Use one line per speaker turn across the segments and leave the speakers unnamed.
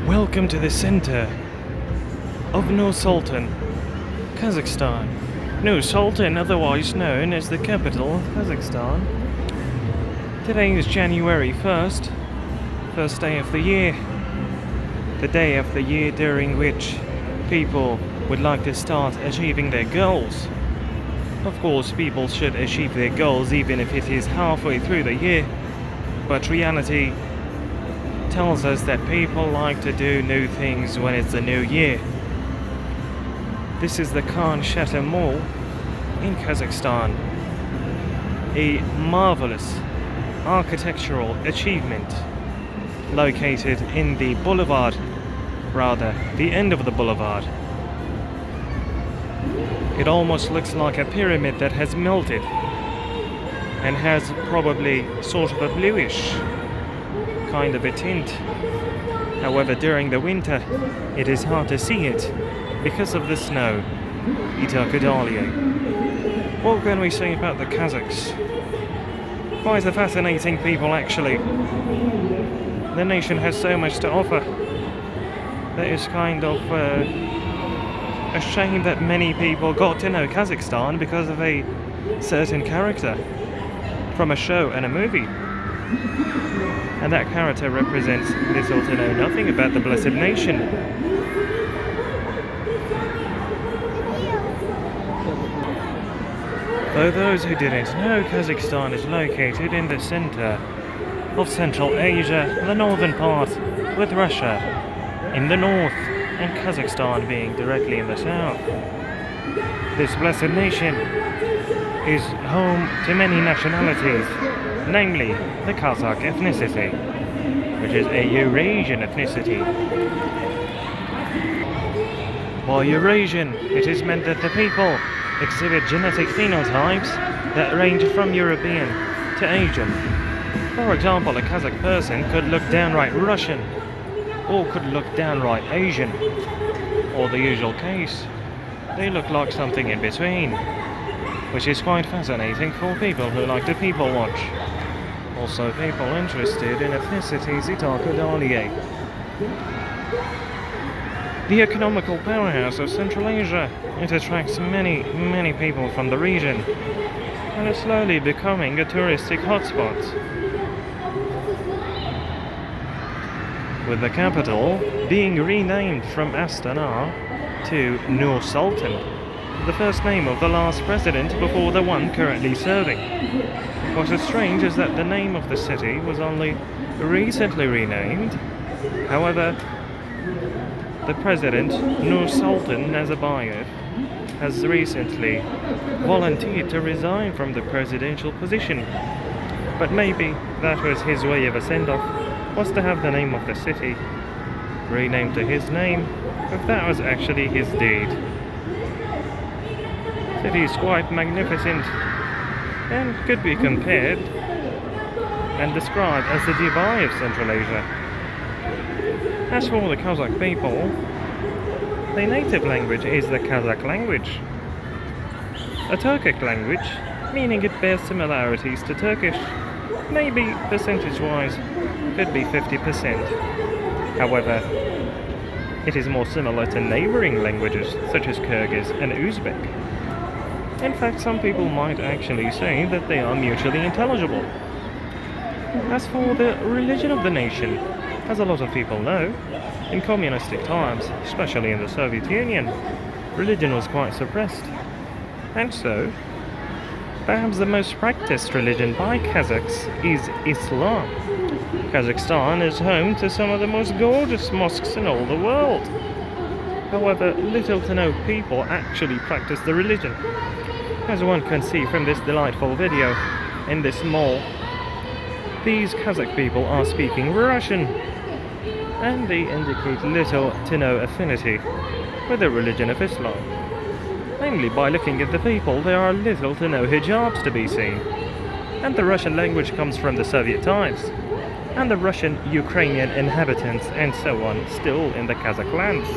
Welcome to the center of Nur-Sultan, Kazakhstan. Nur-Sultan, otherwise known as the capital of Kazakhstan. Today is January 1st, first day of the year. The day of the year during which people would like to start achieving their goals. Of course, people should achieve their goals even if it is halfway through the year, but reality tells us that people like to do new things when it's a new year. This is the Shatyr Mall in Kazakhstan, a marvelous architectural achievement located in the boulevard, rather the end of the boulevard. It almost looks like a pyramid that has melted and has probably sort of a bluish kind of a tint. However, during the winter it is hard to see it because of the snow. What can we say about the Kazakhs? Quite a fascinating people, actually. The nation has so much to offer that it's kind of a shame that many people got to know Kazakhstan because of a certain character from a show and a movie. And that character represents little to know nothing about the blessed nation. For those who didn't know, Kazakhstan is located in the center of Central Asia, the northern part, with Russia in the north and Kazakhstan being directly in the south. This blessed nation is home to many nationalities, namely the Kazakh ethnicity, which is a Eurasian ethnicity. By Eurasian, it is meant that the people exhibit genetic phenotypes that range from European to Asian. For example, a Kazakh person could look downright Russian, or could look downright Asian, or the usual case, they look like something in between, which is quite fascinating for people who like to people watch. Also, people interested in ethnicities. The economical powerhouse of Central Asia, it attracts many people from the region, and is slowly becoming a touristic hotspot. With the capital being renamed from Astana to Nur-Sultan, the first name of the last president before the one currently serving. What is strange is that the name of the city was only recently renamed. However, the president, Nur-Sultan Nazarbayev, has recently volunteered to resign from the presidential position. But maybe that was his way of a send-off, was to have the name of the city renamed to his name, if that was actually his deed. The city is quite magnificent and could be compared and described as the Dubai of Central Asia. As for the Kazakh people, their native language is the Kazakh language, a Turkic language, meaning it bears similarities to Turkish. Maybe percentage-wise could be 50%. However, it is more similar to neighboring languages such as Kyrgyz and Uzbek. In fact, some people might actually say that they are mutually intelligible. As for the religion of the nation, as a lot of people know, in communistic times, especially in the Soviet Union, religion was quite suppressed. And so, perhaps the most practiced religion by Kazakhs is Islam. Kazakhstan is home to some of the most gorgeous mosques in all the world. However, little to no people actually practice the religion. As one can see from this delightful video in this mall, these Kazakh people are speaking Russian, and they indicate little to no affinity with the religion of Islam. Namely, by looking at the people, there are little to no hijabs to be seen. And the Russian language comes from the Soviet times, and the Russian Ukrainian inhabitants and so on still in the Kazakh lands.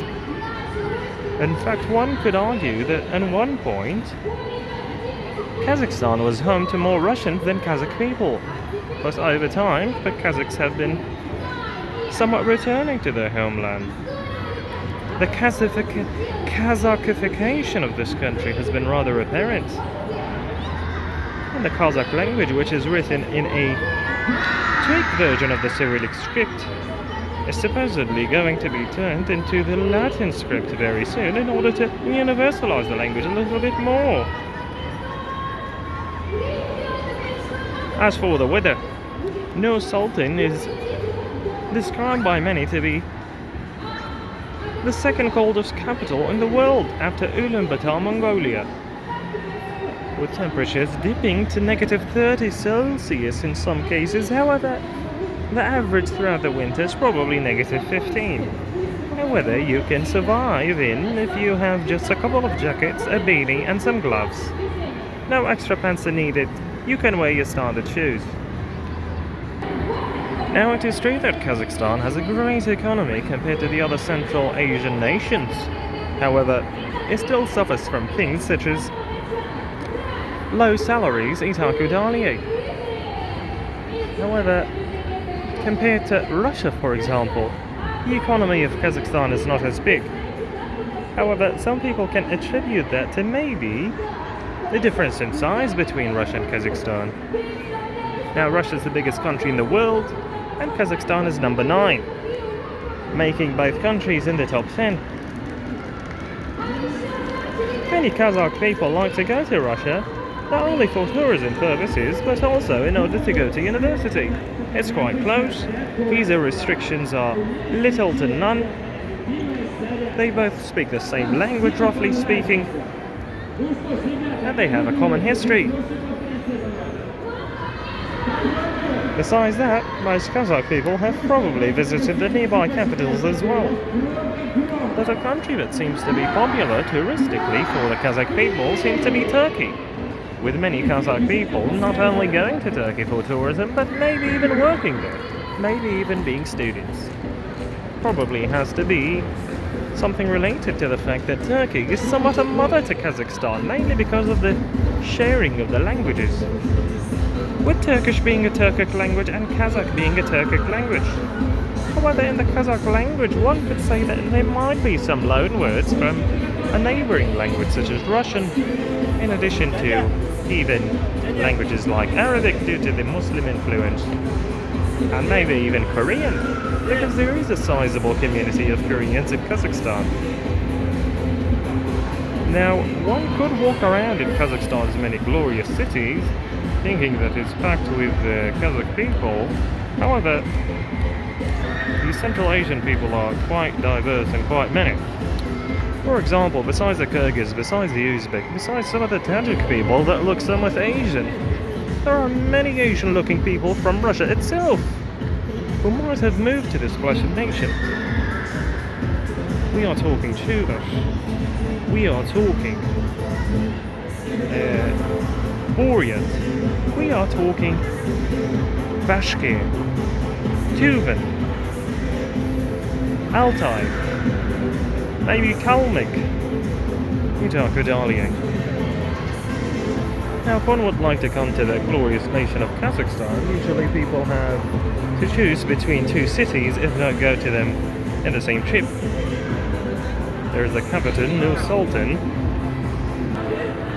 In fact, one could argue that at one point, Kazakhstan was home to more Russians than Kazakh people. But over time, the Kazakhs have been somewhat returning to their homeland. The Kazachification of this country has been rather apparent. And the Kazakh language, which is written in a tweaked version of the Cyrillic script, is supposedly going to be turned into the Latin script very soon in order to universalize the language a little bit more. As for the weather, Nur-Sultan is described by many to be the second coldest capital in the world after Ulaanbaatar, Mongolia, with temperatures dipping to -30 Celsius in some cases. However, the average throughout the winter is probably -15. A weather you can survive in if you have just a couple of jackets, a beanie and some gloves. No extra pants are needed. You can wear your standard shoes. Now, it is true that Kazakhstan has a great economy compared to the other Central Asian nations. However, it still suffers from things such as low salaries и так далее. However, compared to Russia, for example, the economy of Kazakhstan is not as big. However, some people can attribute that to maybe the difference in size between Russia and Kazakhstan. Now, Russia is the biggest country in the world, and Kazakhstan is number 9, making both countries in the top 10. Many Kazakh people like to go to Russia, not only for tourism purposes, but also in order to go to university. It's quite close, visa restrictions are little to none, they both speak the same language, roughly speaking, and they have a common history. Besides that, most Kazakh people have probably visited the nearby capitals as well. But a country that seems to be popular touristically for the Kazakh people seems to be Turkey, with many Kazakh people not only going to Turkey for tourism, but maybe even working there, maybe even being students. Probably has to be something related to the fact that Turkey is somewhat a mother to Kazakhstan, mainly because of the sharing of the languages, with Turkish being a Turkic language and Kazakh being a Turkic language. However, in the Kazakh language, one could say that there might be some loan words from a neighboring language such as Russian, in addition to even languages like Arabic due to the Muslim influence, and maybe even Korean, because there is a sizable community of Koreans in Kazakhstan. Now, one could walk around in Kazakhstan's many glorious cities, thinking that it's packed with Kazakh people. However, the Central Asian people are quite diverse and quite many. For example, besides the Kyrgyz, besides the Uzbek, besides some of the Tajik people that look somewhat Asian, there are many Asian-looking people from Russia itself who might have moved to this blessed nation. We are talking Chuvash. We are talking Buryat. We are talking Bashkir, Tuvan, Altai, maybe Kalmyk, Utakudalia. Now, if one would like to come to the glorious nation of Kazakhstan, usually people have to choose between two cities if not go to them in the same trip. There is the capital, Nur-Sultan,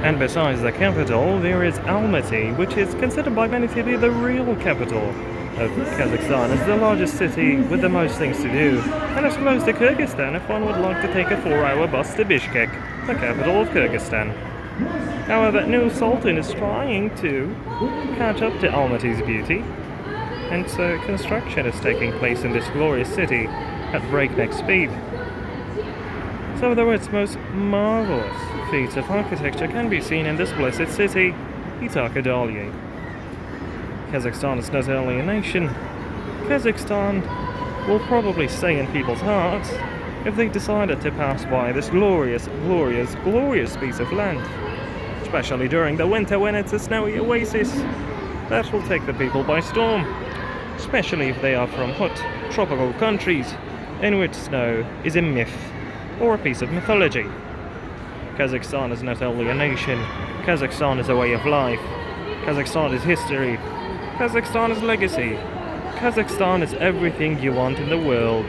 and besides the capital, there is Almaty, which is considered by many to be the real capital of Kazakhstan. It's the largest city with the most things to do, and it's close to Kyrgyzstan if one would like to take a 4-hour bus to Bishkek, the capital of Kyrgyzstan. However, Nur-Sultan is trying to catch up to Almaty's beauty, and so construction is taking place in this glorious city at breakneck speed. Some of the world's most marvelous feats of architecture can be seen in this blessed city, Itakudalia. Kazakhstan is not only a nation, Kazakhstan will probably stay in people's hearts if they decided to pass by this glorious, glorious, glorious piece of land, especially during the winter when it's a snowy oasis that will take the people by storm, especially if they are from hot, tropical countries in which snow is a myth or a piece of mythology. Kazakhstan is not only a nation, Kazakhstan is a way of life, Kazakhstan is history, Kazakhstan is legacy, Kazakhstan is everything you want in the world.